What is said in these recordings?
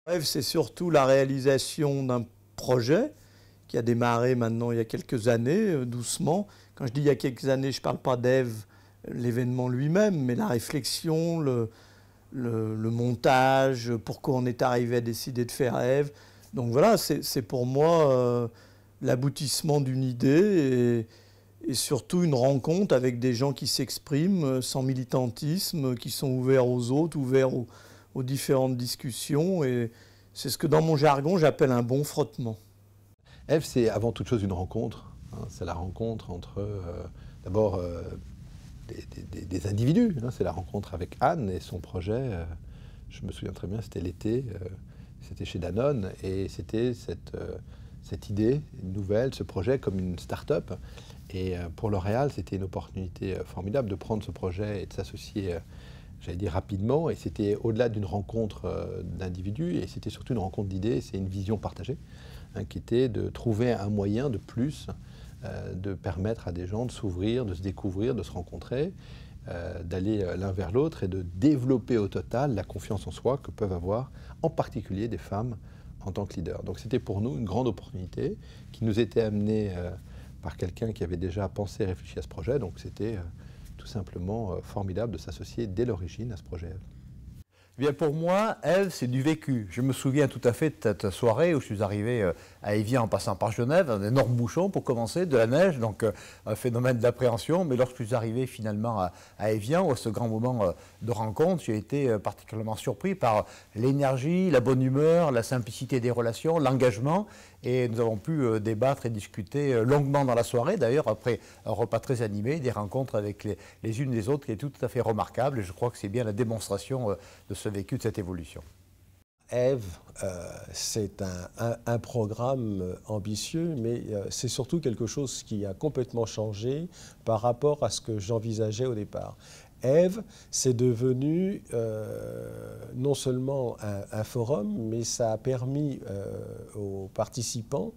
Rêve, c'est surtout la réalisation d'un projet qui a démarré maintenant il y a quelques années, doucement. Quand je dis il y a quelques années, je ne parle pas d'Ève, l'événement lui-même, mais la réflexion, le montage, pourquoi on est arrivé à décider de faire Ève. Donc voilà, c'est pour moi l'aboutissement d'une idée et surtout une rencontre avec des gens qui s'expriment sans militantisme, qui sont ouverts aux autres, ouverts aux différentes discussions. Et c'est ce que dans mon jargon j'appelle un bon frottement. Ève, c'est avant toute chose une rencontre. Hein, c'est la rencontre entre d'abord des individus. Hein, c'est la rencontre avec Anne et son projet. Je me souviens très bien, c'était l'été, c'était chez Danone, et c'était cette idée nouvelle, ce projet comme une start-up. Et pour L'Oréal, c'était une opportunité formidable de prendre ce projet et de s'associer, j'allais dire, rapidement. Et c'était au-delà d'une rencontre d'individus, et c'était surtout une rencontre d'idées, c'est une vision partagée, hein, qui était de trouver un moyen de plus, de permettre à des gens de s'ouvrir, de se découvrir, de se rencontrer, d'aller l'un vers l'autre et de développer au total la confiance en soi que peuvent avoir en particulier des femmes en tant que leaders. Donc c'était pour nous une grande opportunité qui nous était amenée par quelqu'un qui avait déjà pensé et réfléchi à ce projet. Donc c'était tout simplement formidable de s'associer dès l'origine à ce projet. Eh bien pour moi, Ève, c'est du vécu. Je me souviens tout à fait de cette soirée où je suis arrivé à Évian en passant par Genève, un énorme bouchon pour commencer, de la neige, donc un phénomène d'appréhension. Mais lorsque je suis arrivé finalement à Évian, à ce grand moment de rencontre, j'ai été particulièrement surpris par l'énergie, la bonne humeur, la simplicité des relations, l'engagement. Et nous avons pu débattre et discuter longuement dans la soirée, d'ailleurs après un repas très animé, des rencontres avec les unes et les autres qui est tout à fait remarquable. Et je crois que c'est bien la démonstration de ce vécu, de cette évolution. Ève, c'est un programme ambitieux, mais c'est surtout quelque chose qui a complètement changé par rapport à ce que j'envisageais au départ. Ève, c'est devenu non seulement un forum, mais ça a permis aux participants,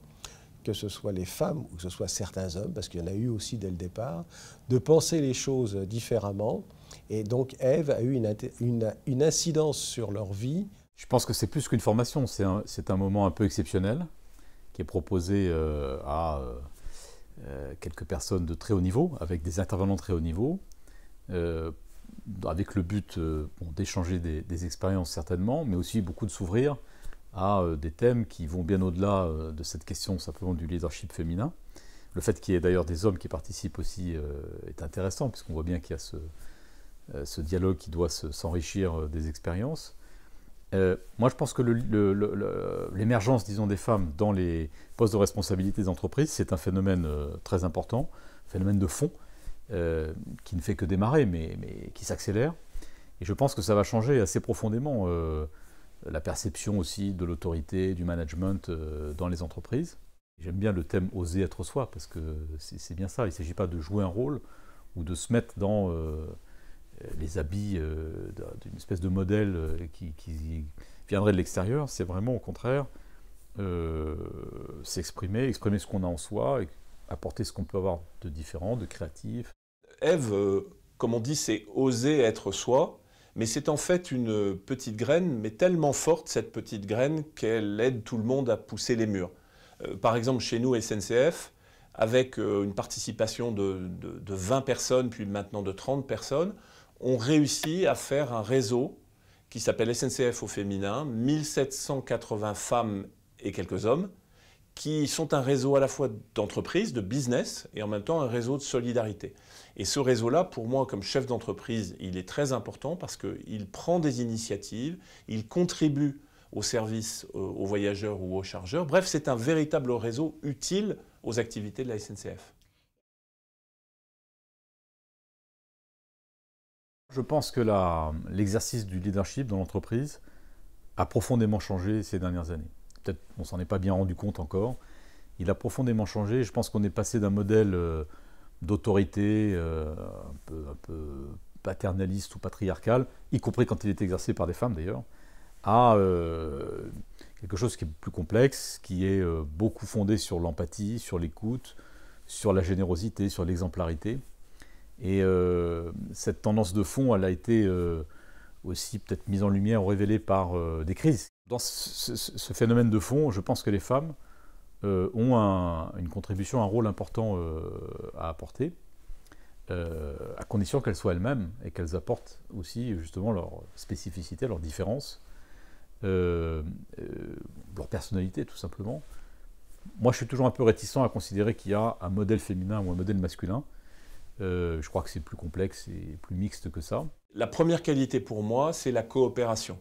que ce soit les femmes ou que ce soit certains hommes, parce qu'il y en a eu aussi dès le départ, de penser les choses différemment. Et donc Ève a eu une incidence sur leur vie. Je pense que c'est plus qu'une formation, c'est un moment un peu exceptionnel qui est proposé à quelques personnes de très haut niveau, avec des intervenants de très haut niveau, avec le but d'échanger des expériences certainement, mais aussi beaucoup de s'ouvrir à des thèmes qui vont bien au-delà de cette question simplement du leadership féminin. Le fait qu'il y ait d'ailleurs des hommes qui participent aussi est intéressant, puisqu'on voit bien qu'il y a ce dialogue qui doit s'enrichir des expériences. Moi, je pense que l'émergence, disons, des femmes dans les postes de responsabilité des entreprises, c'est un phénomène très important, un phénomène de fond, qui ne fait que démarrer, mais qui s'accélère. Et je pense que ça va changer assez profondément la perception aussi de l'autorité, du management dans les entreprises. J'aime bien le thème « oser être soi », parce que c'est bien ça, il ne s'agit pas de jouer un rôle ou de se mettre dans les habits d'une espèce de modèle qui viendrait de l'extérieur. C'est vraiment au contraire s'exprimer, exprimer ce qu'on a en soi, et apporter ce qu'on peut avoir de différent, de créatif. Ève, comme on dit, c'est oser être soi, mais c'est en fait une petite graine, mais tellement forte cette petite graine qu'elle aide tout le monde à pousser les murs. Par exemple, chez nous, SNCF, avec une participation de 20 personnes, puis maintenant de 30 personnes, on réussit à faire un réseau qui s'appelle SNCF au féminin, 1780 femmes et quelques hommes, qui sont un réseau à la fois d'entreprise, de business, et en même temps un réseau de solidarité. Et ce réseau-là, pour moi, comme chef d'entreprise, il est très important parce qu'il prend des initiatives, il contribue au service aux voyageurs ou aux chargeurs. Bref, c'est un véritable réseau utile aux activités de la SNCF. Je pense que l'exercice du leadership dans l'entreprise a profondément changé ces dernières années. Peut-être qu'on ne s'en est pas bien rendu compte encore. Il a profondément changé. Je pense qu'on est passé d'un modèle d'autorité un peu paternaliste ou patriarcal, y compris quand il est exercé par des femmes d'ailleurs, à quelque chose qui est plus complexe, qui est beaucoup fondé sur l'empathie, sur l'écoute, sur la générosité, sur l'exemplarité. Et cette tendance de fond, elle a été aussi peut-être mise en lumière ou révélée par des crises. Dans ce phénomène de fond, je pense que les femmes ont une contribution, un rôle important à apporter, à condition qu'elles soient elles-mêmes et qu'elles apportent aussi justement leur spécificité, leur différence, leur personnalité tout simplement. Moi, je suis toujours un peu réticent à considérer qu'il y a un modèle féminin ou un modèle masculin. Je crois que c'est plus complexe et plus mixte que ça. La première qualité pour moi, c'est la coopération.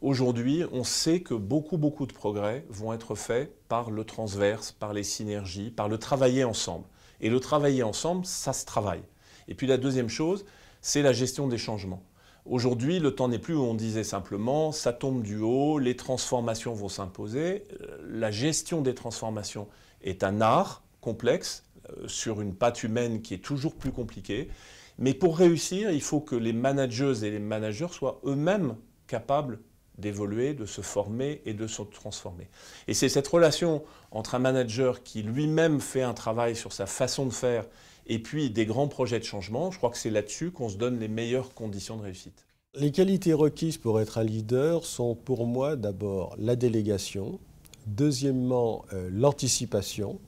Aujourd'hui, on sait que beaucoup de progrès vont être faits par le transverse, par les synergies, par le travailler ensemble. Et le travailler ensemble, ça se travaille. Et puis la deuxième chose, c'est la gestion des changements. Aujourd'hui, le temps n'est plus où on disait simplement, ça tombe du haut, les transformations vont s'imposer. La gestion des transformations est un art complexe, sur une patte humaine qui est toujours plus compliquée. Mais pour réussir, il faut que les manageuses et les managers soient eux-mêmes capables d'évoluer, de se former et de se transformer. Et c'est cette relation entre un manager qui lui-même fait un travail sur sa façon de faire et puis des grands projets de changement, je crois que c'est là-dessus qu'on se donne les meilleures conditions de réussite. Les qualités requises pour être un leader sont pour moi d'abord la délégation, deuxièmement l'anticipation,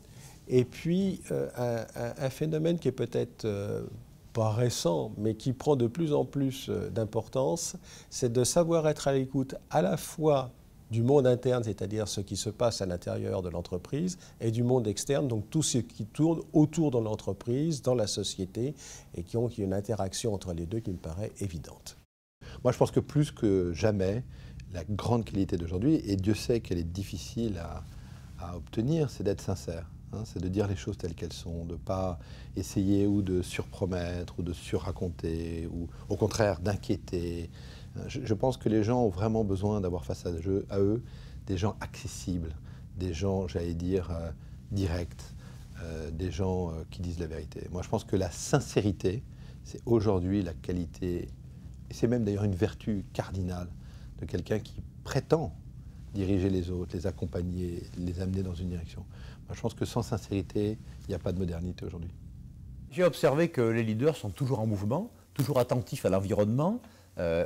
et puis un phénomène qui est peut-être pas récent, mais qui prend de plus en plus d'importance, c'est de savoir être à l'écoute à la fois du monde interne, c'est-à-dire ce qui se passe à l'intérieur de l'entreprise, et du monde externe, donc tout ce qui tourne autour de l'entreprise, dans la société, et qui ont une interaction entre les deux qui me paraît évidente. Moi, je pense que plus que jamais, la grande qualité d'aujourd'hui, et Dieu sait qu'elle est difficile à obtenir, c'est d'être sincère. C'est de dire les choses telles qu'elles sont, de ne pas essayer ou de surpromettre ou de surraconter ou au contraire d'inquiéter. Je pense que les gens ont vraiment besoin d'avoir face à eux des gens accessibles, des gens, j'allais dire, directs, des gens qui disent la vérité. Moi, je pense que la sincérité, c'est aujourd'hui la qualité, et c'est même d'ailleurs une vertu cardinale de quelqu'un qui prétend diriger les autres, les accompagner, les amener dans une direction. Moi, je pense que sans sincérité, il n'y a pas de modernité aujourd'hui. J'ai observé que les leaders sont toujours en mouvement, toujours attentifs à l'environnement,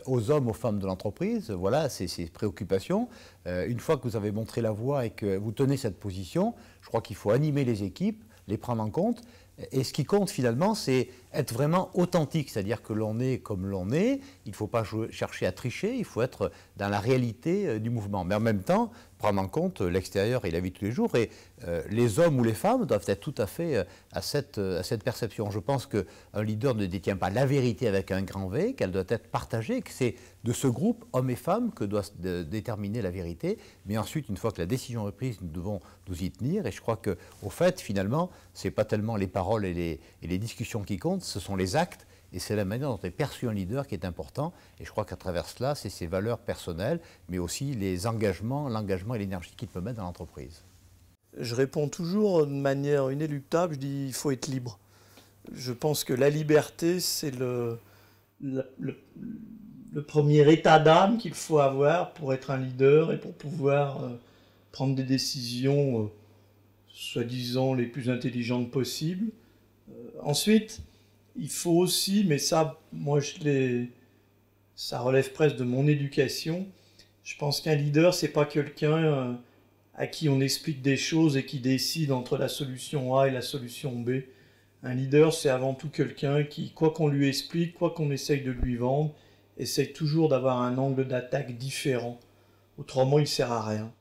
aux hommes, aux femmes de l'entreprise, voilà ces préoccupations. Une fois que vous avez montré la voie et que vous tenez cette position, je crois qu'il faut animer les équipes, les prendre en compte. Et ce qui compte finalement, c'est être vraiment authentique, c'est-à-dire que l'on est comme l'on est, il ne faut pas chercher à tricher, il faut être dans la réalité du mouvement. Mais en même temps, prendre en compte l'extérieur et la vie de tous les jours. Et les hommes ou les femmes doivent être tout à fait à cette perception. Je pense qu'un leader ne détient pas la vérité avec un grand V, qu'elle doit être partagée, que c'est de ce groupe, hommes et femmes, que doit déterminer la vérité. Mais ensuite, une fois que la décision est prise, nous devons nous y tenir. Et je crois qu'au fait, finalement, ce n'est pas tellement les paroles et les discussions qui comptent, ce sont les actes. Et c'est la manière dont est perçu un leader qui est important. Et je crois qu'à travers cela, c'est ses valeurs personnelles, mais aussi les engagements, l'engagement et l'énergie qu'il peut mettre dans l'entreprise. Je réponds toujours de manière inéluctable, je dis il faut être libre. Je pense que la liberté, c'est le premier état d'âme qu'il faut avoir pour être un leader et pour pouvoir prendre des décisions soi-disant les plus intelligentes possibles. Ensuite, il faut aussi, mais ça, moi, ça relève presque de mon éducation. Je pense qu'un leader, c'est pas quelqu'un à qui on explique des choses et qui décide entre la solution A et la solution B. Un leader, c'est avant tout quelqu'un qui, quoi qu'on lui explique, quoi qu'on essaye de lui vendre, essaye toujours d'avoir un angle d'attaque différent. Autrement, il ne sert à rien.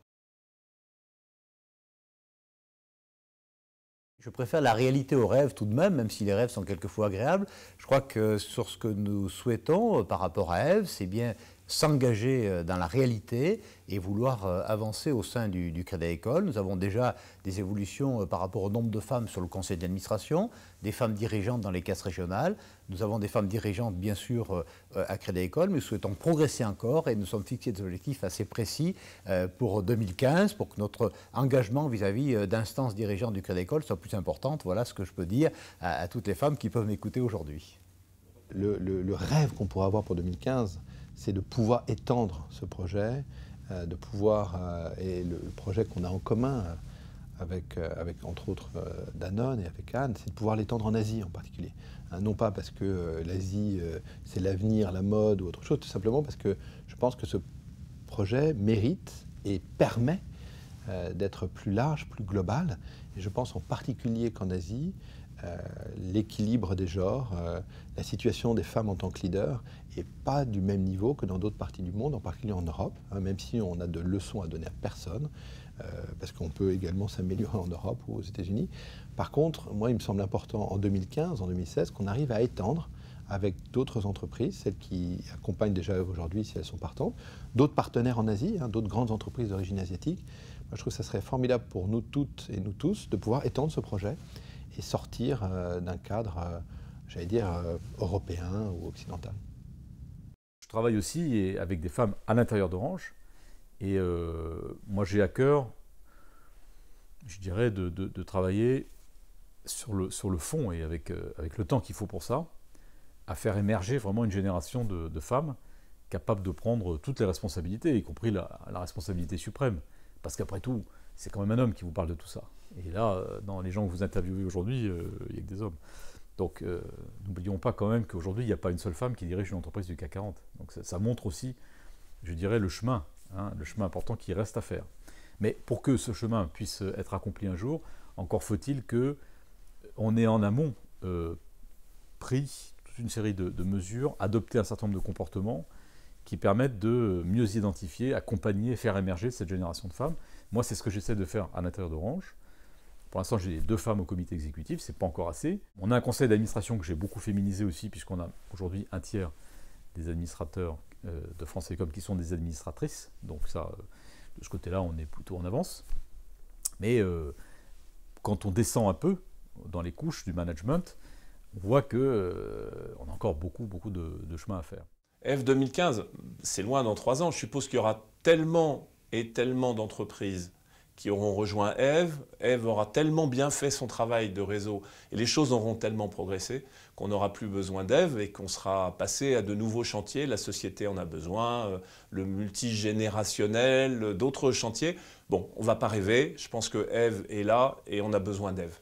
Je préfère la réalité au rêve tout de même si les rêves sont quelquefois agréables. Je crois que sur ce que nous souhaitons par rapport à Ève, c'est bien s'engager dans la réalité et vouloir avancer au sein du Crédit Agricole. Nous avons déjà des évolutions par rapport au nombre de femmes sur le conseil d'administration, des femmes dirigeantes dans les caisses régionales. Nous avons des femmes dirigeantes, bien sûr, à Crédit Agricole, mais nous souhaitons progresser encore et nous sommes fixés des objectifs assez précis pour 2015 pour que notre engagement vis-à-vis d'instances dirigeantes du Crédit Agricole soit plus importante. Voilà ce que je peux dire à toutes les femmes qui peuvent m'écouter aujourd'hui. Le rêve qu'on pourra avoir pour 2015, c'est de pouvoir étendre ce projet, de pouvoir, et le projet qu'on a en commun avec entre autres Danone et avec Anne, c'est de pouvoir l'étendre en Asie en particulier. Non pas parce que l'Asie c'est l'avenir, la mode ou autre chose, tout simplement parce que je pense que ce projet mérite et permet d'être plus large, plus global. Et je pense en particulier qu'en Asie, l'équilibre des genres, la situation des femmes en tant que leaders n'est pas du même niveau que dans d'autres parties du monde, en particulier en Europe, hein, même si on a de leçons à donner à personne, parce qu'on peut également s'améliorer en Europe ou aux États-Unis. Par contre, moi, il me semble important en 2015, en 2016, qu'on arrive à étendre avec d'autres entreprises, celles qui accompagnent déjà aujourd'hui si elles sont partantes, d'autres partenaires en Asie, hein, d'autres grandes entreprises d'origine asiatique. Moi, je trouve que ça serait formidable pour nous toutes et nous tous de pouvoir étendre ce projet et sortir d'un cadre, j'allais dire, européen ou occidental. Je travaille aussi avec des femmes à l'intérieur d'Orange. Et moi, j'ai à cœur, je dirais, de travailler sur le fond et avec le temps qu'il faut pour ça, à faire émerger vraiment une génération de femmes capables de prendre toutes les responsabilités, y compris la responsabilité suprême. Parce qu'après tout, c'est quand même un homme qui vous parle de tout ça. Et là, dans les gens que vous interviewez aujourd'hui, il n'y a que des hommes. Donc, n'oublions pas quand même qu'aujourd'hui, il n'y a pas une seule femme qui dirige une entreprise du CAC 40. Donc, ça montre aussi, je dirais, le chemin important qui reste à faire. Mais pour que ce chemin puisse être accompli un jour, encore faut-il qu'on ait en amont pris toute une série de mesures, adopté un certain nombre de comportements qui permettent de mieux identifier, accompagner, faire émerger cette génération de femmes. Moi, c'est ce que j'essaie de faire à l'intérieur d'Orange. Pour l'instant, j'ai 2 femmes au comité exécutif, c'est pas encore assez. On a un conseil d'administration que j'ai beaucoup féminisé aussi, puisqu'on a aujourd'hui un tiers des administrateurs de France Télécom qui sont des administratrices. Donc ça, de ce côté-là, on est plutôt en avance. Mais quand on descend un peu dans les couches du management, on voit qu'on a encore beaucoup de chemin à faire. Eve 2015, c'est loin dans 3 ans. Je suppose qu'il y aura tellement et tellement d'entreprises qui auront rejoint Eve. Eve aura tellement bien fait son travail de réseau et les choses auront tellement progressé qu'on n'aura plus besoin d'Eve et qu'on sera passé à de nouveaux chantiers. La société en a besoin, le multigénérationnel, d'autres chantiers. Bon, on ne va pas rêver. Je pense que Eve est là et on a besoin d'Eve.